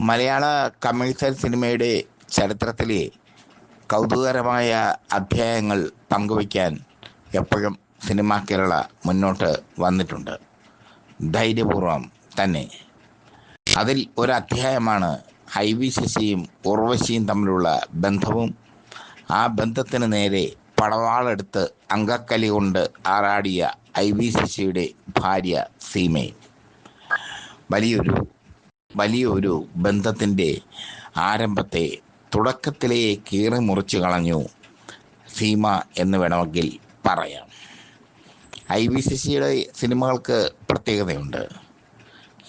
മലയാള commercial സിനിമയുടെ ചരിത്രത്തിലെ കൗതുകകരമായ അധ്യായങ്ങൾ പങ്കുവയ്ക്കാൻ എപ്പോഴും സിനിമാ കേരള മുന്നോട്ട് വന്നിട്ടുണ്ട്, ധൈര്യപൂർവം തന്നെ. അതിൽ ഒരധ്യായമാണ് IV ശശിയും ഉർവശിയും തമ്മിലുള്ള ബന്ധവും ആ ബന്ധത്തിന് നേരെ പടവാളെടുത്ത് അങ്കക്കലി കൊണ്ട് ആറാടിയ IV ശശിയുടെ ഭാര്യ സീമയും. വലിയൊരു ബന്ധത്തിൻ്റെ ആരംഭത്തെ തുടക്കത്തിലേ കീറി മുറിച്ചു കളഞ്ഞു സീമ എന്ന് വേണമെങ്കിൽ പറയാം. IV ശശിയുടെ സിനിമകൾക്ക് പ്രത്യേകതയുണ്ട്.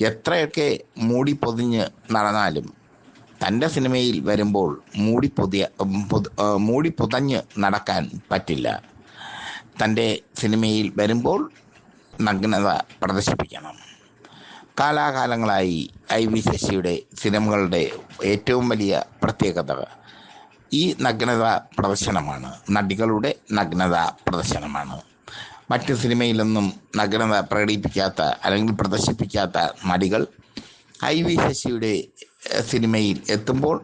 എത്രയൊക്കെ മൂടിപ്പൊതിഞ്ഞ് നടന്നാലും തൻ്റെ സിനിമയിൽ വരുമ്പോൾ മൂടിപ്പൊതഞ്ഞ് നടക്കാൻ പറ്റില്ല. തൻ്റെ സിനിമയിൽ വരുമ്പോൾ നഗ്നത പ്രദർശിപ്പിക്കണം. കാലാകാലങ്ങളായി IV ശശിയുടെ സിനിമകളുടെ ഏറ്റവും വലിയ പ്രത്യേകത ഈ നഗ്നത പ്രദർശനമാണ്, നടികളുടെ നഗ്നത പ്രദർശനമാണ്. മറ്റ് സിനിമയിലൊന്നും നഗ്നത പ്രകടിപ്പിക്കാത്ത അല്ലെങ്കിൽ പ്രദർശിപ്പിക്കാത്ത നടികൾ IV ശശിയുടെ സിനിമയിൽ എത്തുമ്പോൾ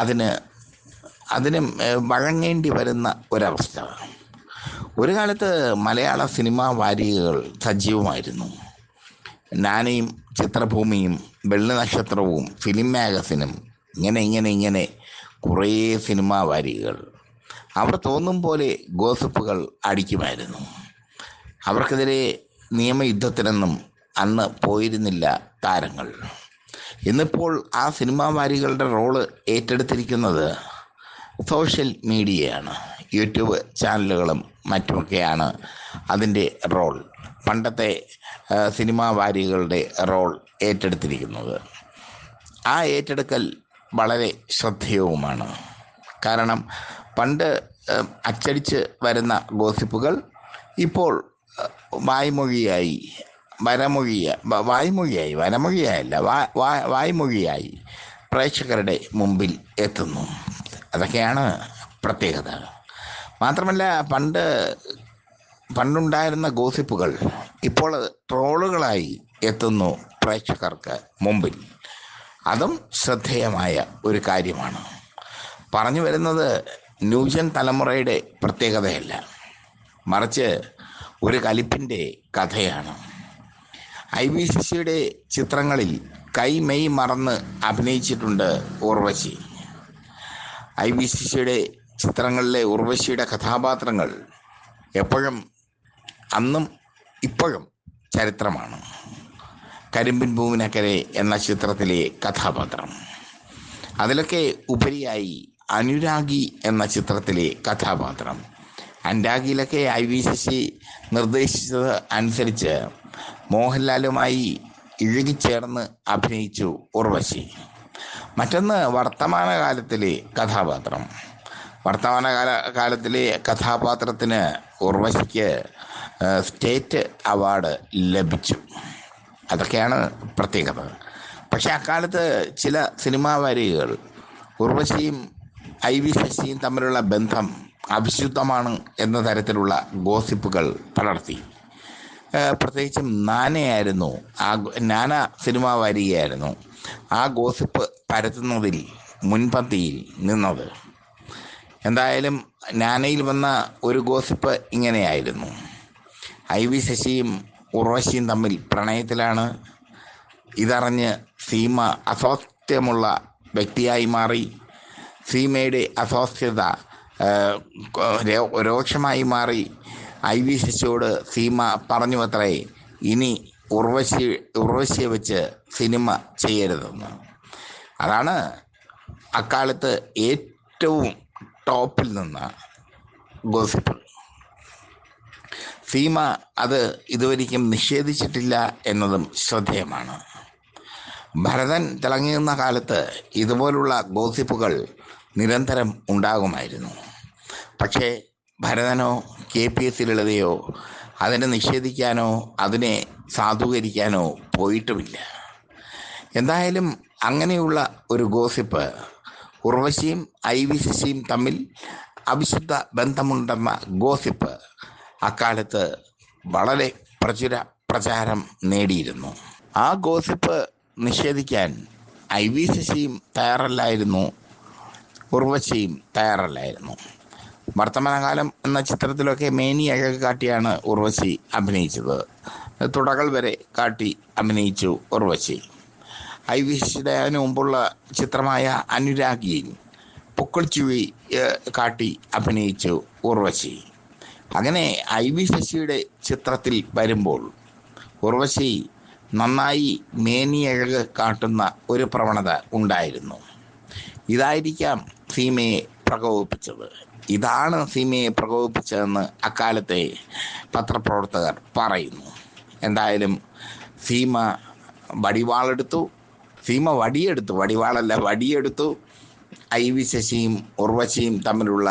അതിന് വഴങ്ങേണ്ടി വരുന്ന ഒരവസ്ഥ. ഒരു കാലത്ത് മലയാള സിനിമാ വാരികകൾ സജീവമായിരുന്നു. നാനയും ചിത്രഭൂമിയും വെള്ളി നക്ഷത്രവും ഫിലിം മാഗസിനും ഇങ്ങനെ കുറേ സിനിമാ വാരികകൾ. അവർ തോന്നും പോലെ ഗോസിപ്പുകൾ അടിക്കുമായിരുന്നു. അവർക്കെതിരെ നിയമയുദ്ധത്തിനൊന്നും അന്ന് പോയിരുന്നില്ല താരങ്ങൾ. ഇന്നിപ്പോൾ ആ സിനിമാ വാരികളുടെ റോള് ഏറ്റെടുത്തിരിക്കുന്നത് സോഷ്യൽ മീഡിയയാണ്. യൂട്യൂബ് ചാനലുകളും മറ്റുമൊക്കെയാണ് അതിൻ്റെ റോൾ. പണ്ടത്തെ സിനിമാ വാരികളുടെ റോൾ ഏറ്റെടുത്തിരിക്കുന്നത്. ആ ഏറ്റെടുക്കൽ വളരെ ശ്രദ്ധേയവുമാണ്. കാരണം പണ്ട് അച്ചടിച്ച് വരുന്ന ഗോസിപ്പുകൾ ഇപ്പോൾ വായ്മൊഴിയായി പ്രേക്ഷകരുടെ മുമ്പിൽ എത്തുന്നു. അതൊക്കെയാണ് പ്രത്യേകത. മാത്രമല്ല, പണ്ടുണ്ടായിരുന്ന ഗോസിപ്പുകൾ ഇപ്പോൾ ട്രോളുകളായി എത്തുന്നു പ്രേക്ഷകർക്ക് മുമ്പിൽ. അതും ശ്രദ്ധേയമായ ഒരു കാര്യമാണ്. പറഞ്ഞു വരുന്നത് ന്യൂജൻ തലമുറയുടെ പ്രത്യേകതയല്ല, മറിച്ച് ഒരു കലിപ്പിൻ്റെ കഥയാണ്. IV ശശിയുടെ ചിത്രങ്ങളിൽ കൈമെയ് മറന്ന് അഭിനയിച്ചിട്ടുണ്ട് ഉർവശി. IV ശശിയുടെ ചിത്രങ്ങളിലെ ഉർവശിയുടെ കഥാപാത്രങ്ങൾ എപ്പോഴും അന്നും ഇപ്പോഴും ചരിത്രമാണ്. കരിമ്പിൻ പൂവിനക്കരെ എന്ന ചിത്രത്തിലെ കഥാപാത്രം, അതിലൊക്കെ ഉപരിയായി അനുരാഗി എന്ന ചിത്രത്തിലെ കഥാപാത്രം, അനുരാഗിയിലൊക്കെ IV ശശി നിർദ്ദേശിച്ചത് അനുസരിച്ച് മോഹൻലാലുമായി ഇഴുകിച്ചേർന്ന് അഭിനയിച്ചു ഉർവശി. മറ്റൊന്ന് വർത്തമാനകാലത്തിലെ കഥാപാത്രത്തിന് ഉർവശിക്ക് സ്റ്റേറ്റ് അവാർഡ് ലഭിച്ചു. അതൊക്കെയാണ് പ്രത്യേകത. പക്ഷെ അക്കാലത്ത് ചില സിനിമാ വാരികകൾ ഉർവശിയും IV ശശിയും തമ്മിലുള്ള ബന്ധം അവിശുദ്ധമാണ് എന്ന തരത്തിലുള്ള ഗോസിപ്പുകൾ പടർത്തി. പ്രത്യേകിച്ചും നാന സിനിമാ വാരികയായിരുന്നു ആ ഗോസിപ്പ് പരത്തുന്നതിൽ മുൻപന്തിയിൽ നിന്നത്. എന്തായാലും നാനയിൽ വന്ന ഒരു ഗോസിപ്പ് ഇങ്ങനെയായിരുന്നു: IV ശശിയും ഉർവശിയും തമ്മിൽ പ്രണയത്തിലാണ്. ഇതറിഞ്ഞ് സീമ അസ്വാസ്ഥ്യമുള്ള വ്യക്തിയായി മാറി. സീമയുടെ അസ്വാസ്ഥ്യത രോക്ഷമായി മാറി. IV ശശിയോട് സീമ പറഞ്ഞു അത്രേ, ഇനി ഉർവശിയെ വെച്ച് സിനിമ ചെയ്യരുതെന്ന്. അതാണ് അക്കാലത്ത് ഏറ്റവും ടോപ്പിൽ നിന്ന ഗോസിപ്പ്. സീമ അത് ഇതുവരെയും നിഷേധിച്ചിട്ടില്ല എന്നതും ശ്രദ്ധേയമാണ്. ഭരതൻ തിളങ്ങി നിന്ന കാലത്ത് ഇതുപോലുള്ള ഗോസിപ്പുകൾ നിരന്തരം ഉണ്ടാകുമായിരുന്നു. പക്ഷേ ഭരതനോ KPS ലളിതയോ അതിനെ നിഷേധിക്കാനോ അതിനെ സാധൂകരിക്കാനോ പോയിട്ടുമില്ല. എന്തായാലും അങ്ങനെയുള്ള ഒരു ഗോസിപ്പ്, ഉർവശിയും IV ശശിയും തമ്മിൽ അവിശുദ്ധ ബന്ധമുണ്ടെന്ന ഗോസിപ്പ് അക്കാലത്ത് വളരെ പ്രചാരം നേടിയിരുന്നു. ആ ഗോസിപ്പ് നിഷേധിക്കാൻ IV ശശിയും തയ്യാറല്ലായിരുന്നു, ഉർവശിയും തയ്യാറല്ലായിരുന്നു. വർത്തമാനകാലം എന്ന ചിത്രത്തിലൊക്കെ മേനിയൊക്കെ കാട്ടിയാണ് ഉർവശി അഭിനയിച്ചത്. തുടകൾ വരെ കാട്ടി അഭിനയിച്ചു ഉർവശി. IV ശശിയുടെ അതിനു മുമ്പുള്ള ചിത്രമായ അനുരാഗിയിൽ പൊക്കിൾച്ചുവി കാട്ടി അഭിനയിച്ചു ഉർവശി. അങ്ങനെ IV ശശിയുടെ ചിത്രത്തിൽ വരുമ്പോൾ ഉർവശി നന്നായി മേനിയഴക് കാട്ടുന്ന ഒരു പ്രവണത ഉണ്ടായിരുന്നു. ഇതായിരിക്കാം സീമയെ പ്രകോപിപ്പിച്ചത്. ഇതാണ് സീമയെ പ്രകോപിപ്പിച്ചതെന്ന് അക്കാലത്തെ പത്രപ്രവർത്തകർ പറയുന്നു. എന്തായാലും സീമ വടിയെടുത്തു. IV ശശിയും ഉർവശിയും തമ്മിലുള്ള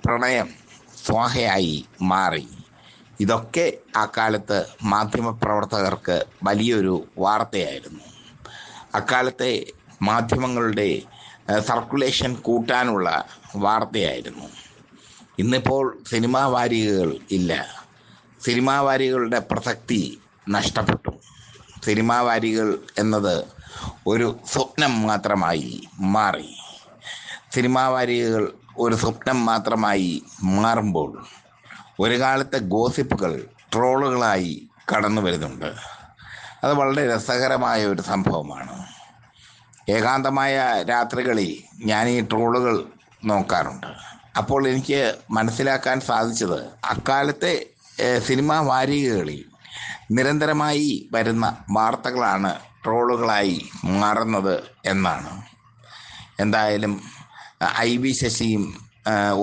പ്രണയം സ്വാഹയായി മാറി. ഇതൊക്കെ അക്കാലത്ത് മാധ്യമപ്രവർത്തകർക്ക് വലിയൊരു വാർത്തയായിരുന്നു. അക്കാലത്തെ മാധ്യമങ്ങളുടെ സർക്കുലേഷൻ കൂട്ടാനുള്ള വാർത്തയായിരുന്നു. ഇന്നിപ്പോൾ സിനിമാ വാരികകൾ ഇല്ല. സിനിമാ വാരികകളുടെ പ്രസക്തി നഷ്ടപ്പെട്ടു. സിനിമാ വാരികൾ എന്നത് ഒരു സ്വപ്നം മാത്രമായി മാറി. സിനിമാ വാരികകൾ ഒരു സ്വപ്നം മാത്രമായി മാറുമ്പോൾ ഒരു കാലത്തെ ഗോസിപ്പുകൾ ട്രോളുകളായി കടന്നു വരുന്നുണ്ട്. അത് വളരെ രസകരമായ ഒരു സംഭവമാണ്. ഏകാന്തമായ രാത്രികളിൽ ഞാൻ ഈ ട്രോളുകൾ നോക്കാറുണ്ട്. അപ്പോൾ എനിക്ക് മനസ്സിലാക്കാൻ സാധിച്ചത് അക്കാലത്തെ സിനിമാ വാരികകളിൽ നിരന്തരമായി വരുന്ന വാർത്തകളാണ് ട്രോളുകളായി മാറുന്നത് എന്നാണ്. എന്തായാലും IV ശശിയും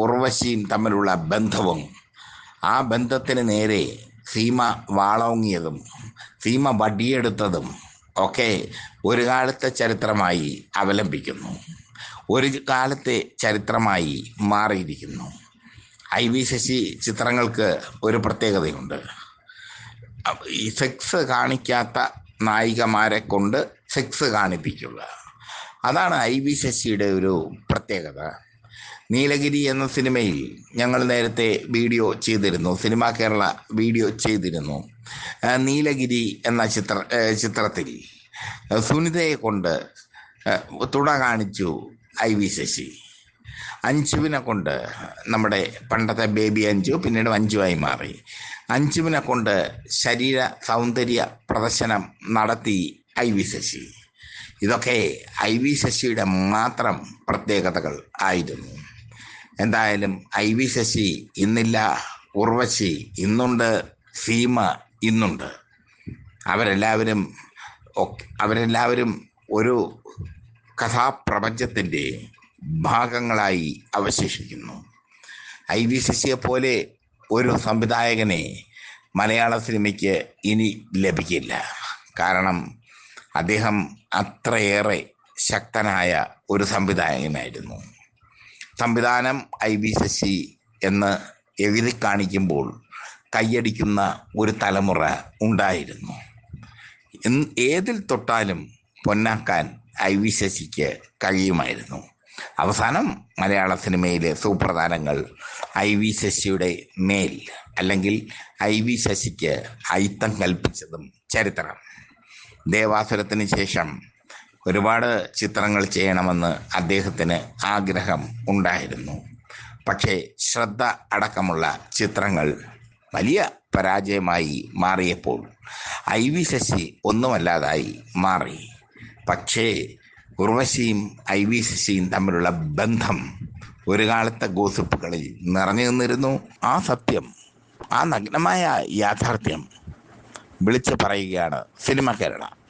ഉർവശിയും തമ്മിലുള്ള ബന്ധവും ആ ബന്ധത്തിന് നേരെ സീമ വാളോങ്ങിയതും സീമ വടിയെടുത്തതും ഒക്കെ ഒരു കാലത്തെ ചരിത്രമായി അവലംബിക്കുന്നു, ഒരു കാലത്തെ ചരിത്രമായി മാറിയിരിക്കുന്നു. IV ശശി ചിത്രങ്ങൾക്ക് ഒരു പ്രത്യേകതയുണ്ട്. ഈ സെക്സ് കാണിക്കാത്ത നായികമാരെ കൊണ്ട് സെക്സ് കാണിപ്പിക്കുക, അതാണ് IV ശശിയുടെ ഒരു പ്രത്യേകത. നീലഗിരി എന്ന സിനിമയിൽ ഞങ്ങൾ നേരത്തെ വീഡിയോ ചെയ്തിരുന്നു, സിനിമാ കേരള വീഡിയോ ചെയ്തിരുന്നു. നീലഗിരി എന്ന ചിത്രത്തിൽ സുനിതയെ കൊണ്ട് തുട കാണിച്ചു IV ശശി. അഞ്ജുവിനെ കൊണ്ട്, നമ്മുടെ പണ്ടത്തെ ബേബി അഞ്ജു പിന്നീട് അഞ്ജുവായി മാറി, അഞ്ജുവിനെ കൊണ്ട് ശരീര സൗന്ദര്യ പ്രദർശനം നടത്തി IV ശശി. ഇതൊക്കെ IV ശശിയുടെ മാത്രം പ്രത്യേകതകൾ ആയിരുന്നു. എന്തായാലും IV ശശി ഇന്നില്ല, ഉർവശി ഇന്നുണ്ട്, സീമ ഇന്നുണ്ട്. അവരെല്ലാവരും ഒരു കഥാപ്രപഞ്ചത്തിൻ്റെ ഭാഗങ്ങളായി അവശേഷിക്കുന്നു. IV ശശിയെപ്പോലെ ഒരു സംവിധായകനെ മലയാള സിനിമയ്ക്ക് ഇനി ലഭിക്കില്ല. കാരണം അദ്ദേഹം അത്രയേറെ ശക്തനായ ഒരു സംവിധായകനായിരുന്നു. സംവിധാനം IV ശശി എന്ന് എഴുതി കാണിക്കുമ്പോൾ കൈയടിക്കുന്ന ഒരു തലമുറ ഉണ്ടായിരുന്നു. ഏതിൽ തൊട്ടാലും പൊന്നാക്കാൻ IV ശശിക്ക് കഴിയുമായിരുന്നു. അവസാനം മലയാള സിനിമയിലെ സൂപ്പർ താരങ്ങൾ IV ശശിയുടെ മേൽ, അല്ലെങ്കിൽ IV ശശിക്ക് അയിത്തം കൽപ്പിച്ചതും ചരിത്രം. ദേവാസുരത്തിന് ശേഷം ഒരുപാട് ചിത്രങ്ങൾ ചെയ്യണമെന്ന് അദ്ദേഹത്തിന് ആഗ്രഹം ഉണ്ടായിരുന്നു. പക്ഷേ ശ്രദ്ധ അടക്കമുള്ള ചിത്രങ്ങൾ വലിയ പരാജയമായി മാറിയപ്പോൾ IV ശശി ഒന്നുമല്ലാതായി മാറി. പക്ഷേ ഉർവശിയും IV ശശിയും തമ്മിലുള്ള ബന്ധം ഒരു കാലത്തെ ഗോസിപ്പുകളിൽ നിറഞ്ഞു നിന്നിരുന്നു. ആ സത്യം, ആ നഗ്നമായ യാഥാർത്ഥ്യം വിളിച്ചു പറയുകയാണ് സിനിമ കേരള.